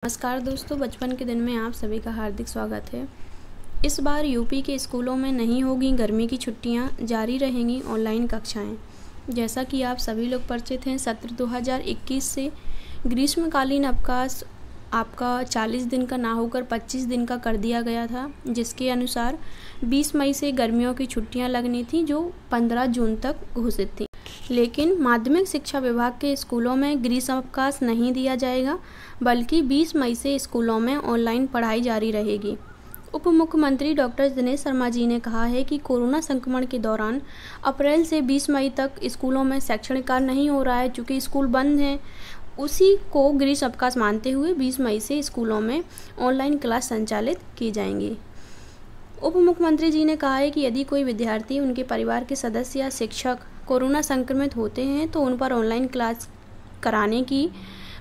नमस्कार दोस्तों, बचपन के दिन में आप सभी का हार्दिक स्वागत है। इस बार यूपी के स्कूलों में नहीं होगी गर्मी की छुट्टियां, जारी रहेंगी ऑनलाइन कक्षाएं। जैसा कि आप सभी लोग परिचित हैं, सत्र 2021 से ग्रीष्मकालीन अवकाश आपका 40 दिन का ना होकर 25 दिन का कर दिया गया था, जिसके अनुसार 20 मई से गर्मियों की छुट्टियाँ लगनी थी, जो 15 जून तक घोषित थी। लेकिन माध्यमिक शिक्षा विभाग के स्कूलों में ग्रीष्म अवकाश नहीं दिया जाएगा, बल्कि 20 मई से स्कूलों में ऑनलाइन पढ़ाई जारी रहेगी। उप मुख्यमंत्री डॉक्टर दिनेश शर्मा जी ने कहा है कि कोरोना संक्रमण के दौरान अप्रैल से 20 मई तक स्कूलों में शैक्षणिक कार्य नहीं हो रहा है, चूँकि स्कूल बंद हैं। उसी को ग्रीष्म अवकाश मानते हुए 20 मई से स्कूलों में ऑनलाइन क्लास संचालित की जाएंगी। उप मुख्यमंत्री जी ने कहा है कि यदि कोई विद्यार्थी, उनके परिवार के सदस्य या शिक्षक कोरोना संक्रमित होते हैं तो उन पर ऑनलाइन क्लास कराने की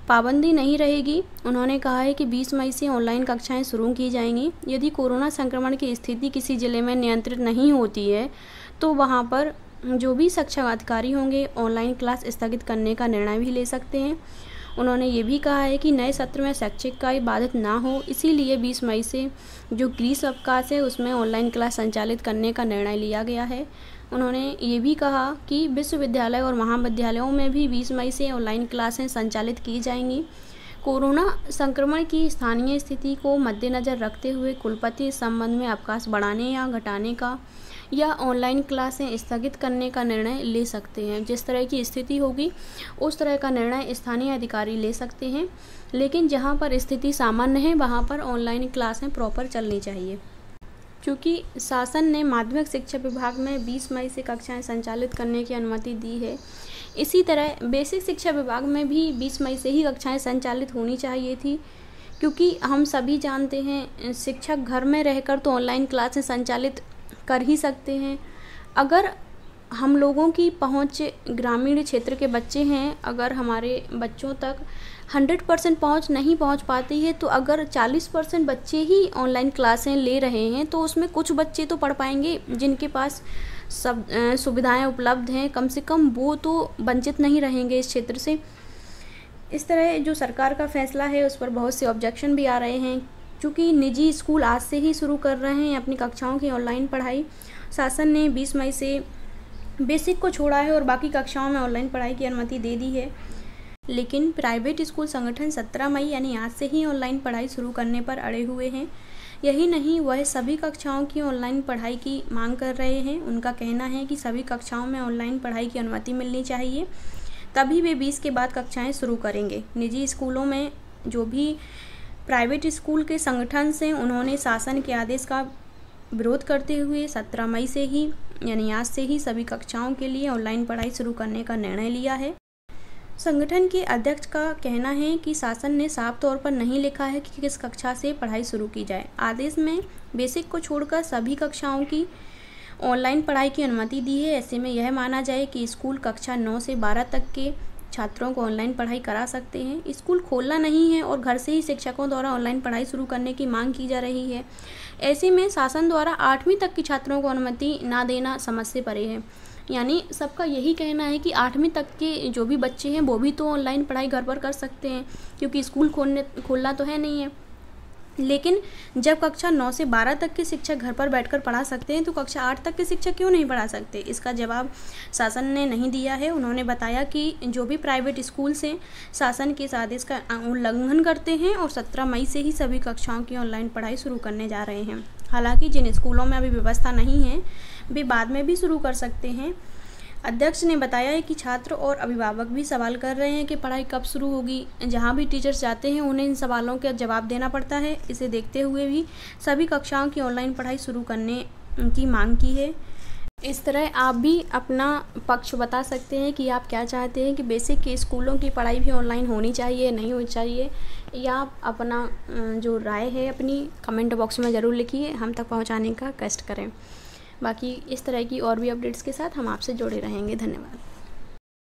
पाबंदी नहीं रहेगी। उन्होंने कहा है कि 20 मई से ऑनलाइन कक्षाएं शुरू की जाएंगी। यदि कोरोना संक्रमण की स्थिति किसी जिले में नियंत्रित नहीं होती है तो वहां पर जो भी शिक्षा अधिकारी होंगे ऑनलाइन क्लास स्थगित करने का निर्णय भी ले सकते हैं। उन्होंने ये भी कहा है कि नए सत्र में शैक्षिक कार्य बाधित ना हो, इसीलिए 20 मई से जो ग्रीष्म अवकाश है उसमें ऑनलाइन क्लास संचालित करने का निर्णय लिया गया है। उन्होंने ये भी कहा कि विश्वविद्यालय और महाविद्यालयों में भी 20 मई से ऑनलाइन क्लासें संचालित की जाएंगी। कोरोना संक्रमण की स्थानीय स्थिति को मद्देनज़र रखते हुए कुलपति इस संबंध में अवकाश बढ़ाने या घटाने का या ऑनलाइन क्लासें स्थगित करने का निर्णय ले सकते हैं। जिस तरह की स्थिति होगी उस तरह का निर्णय स्थानीय अधिकारी ले सकते हैं, लेकिन जहां पर स्थिति सामान्य है वहां पर ऑनलाइन क्लासें प्रॉपर चलनी चाहिए। क्योंकि शासन ने माध्यमिक शिक्षा विभाग में 20 मई से कक्षाएं संचालित करने की अनुमति दी है, इसी तरह बेसिक शिक्षा विभाग में भी 20 मई से ही कक्षाएं संचालित होनी चाहिए थी। क्योंकि हम सभी जानते हैं शिक्षक घर में रहकर तो ऑनलाइन क्लासें संचालित कर ही सकते हैं। अगर हम लोगों की पहुंच ग्रामीण क्षेत्र के बच्चे हैं, अगर हमारे बच्चों तक 100% पहुंच नहीं पहुंच पाती है, तो अगर 40% बच्चे ही ऑनलाइन क्लासें ले रहे हैं तो उसमें कुछ बच्चे तो पढ़ पाएंगे जिनके पास सब सुविधाएं उपलब्ध हैं, कम से कम वो तो वंचित नहीं रहेंगे इस क्षेत्र से। इस तरह जो सरकार का फैसला है उस पर बहुत से ऑब्जेक्शन भी आ रहे हैं, क्योंकि निजी स्कूल आज से ही शुरू कर रहे हैं अपनी कक्षाओं की ऑनलाइन पढ़ाई। शासन ने 20 मई से बेसिक को छोड़ा है और बाकी कक्षाओं में ऑनलाइन पढ़ाई की अनुमति दे दी है। लेकिन प्राइवेट स्कूल संगठन 17 मई यानी आज से ही ऑनलाइन पढ़ाई शुरू करने पर अड़े हुए हैं। यही नहीं, वह सभी कक्षाओं की ऑनलाइन पढ़ाई की मांग कर रहे हैं। उनका कहना है कि सभी कक्षाओं में ऑनलाइन पढ़ाई की अनुमति मिलनी चाहिए, तभी वे 20 के बाद कक्षाएँ शुरू करेंगे। निजी स्कूलों में जो भी प्राइवेट स्कूल के संगठन से उन्होंने शासन के आदेश का विरोध करते हुए 17 मई से ही यानी आज से ही सभी कक्षाओं के लिए ऑनलाइन पढ़ाई शुरू करने का निर्णय लिया है। संगठन के अध्यक्ष का कहना है कि शासन ने साफ तौर पर नहीं लिखा है कि किस कक्षा से पढ़ाई शुरू की जाए। आदेश में बेसिक को छोड़कर सभी कक्षाओं की ऑनलाइन पढ़ाई की अनुमति दी है। ऐसे में यह माना जाए कि स्कूल कक्षा 9 से 12 तक के छात्रों को ऑनलाइन पढ़ाई करा सकते हैं। स्कूल खोलना नहीं है और घर से ही शिक्षकों द्वारा ऑनलाइन पढ़ाई शुरू करने की मांग की जा रही है। ऐसे में शासन द्वारा 8वीं तक के छात्रों को अनुमति ना देना समझ से परे है। यानी सबका यही कहना है कि 8वीं तक के जो भी बच्चे हैं वो भी तो ऑनलाइन पढ़ाई घर पर कर सकते हैं, क्योंकि स्कूल खोलना तो है नहीं है। लेकिन जब कक्षा 9 से 12 तक के शिक्षक घर पर बैठकर पढ़ा सकते हैं तो कक्षा 8 तक के शिक्षक क्यों नहीं पढ़ा सकते? इसका जवाब शासन ने नहीं दिया है। उन्होंने बताया कि जो भी प्राइवेट स्कूल से शासन के इस आदेश का उल्लंघन करते हैं और 17 मई से ही सभी कक्षाओं की ऑनलाइन पढ़ाई शुरू करने जा रहे हैं। हालांकि जिन स्कूलों में अभी व्यवस्था नहीं है वे बाद में भी शुरू कर सकते हैं। अध्यक्ष ने बताया है कि छात्र और अभिभावक भी सवाल कर रहे हैं कि पढ़ाई कब शुरू होगी। जहां भी टीचर्स जाते हैं उन्हें इन सवालों का जवाब देना पड़ता है। इसे देखते हुए भी सभी कक्षाओं की ऑनलाइन पढ़ाई शुरू करने की मांग की है। इस तरह आप भी अपना पक्ष बता सकते हैं कि आप क्या चाहते हैं कि बेसिक के स्कूलों की पढ़ाई भी ऑनलाइन होनी चाहिए, नहीं होनी चाहिए, या आप अपना जो राय है अपनी कमेंट बॉक्स में ज़रूर लिखिए, हम तक पहुँचाने का कष्ट करें। बाकी इस तरह की और भी अपडेट्स के साथ हम आपसे जुड़े रहेंगे। धन्यवाद।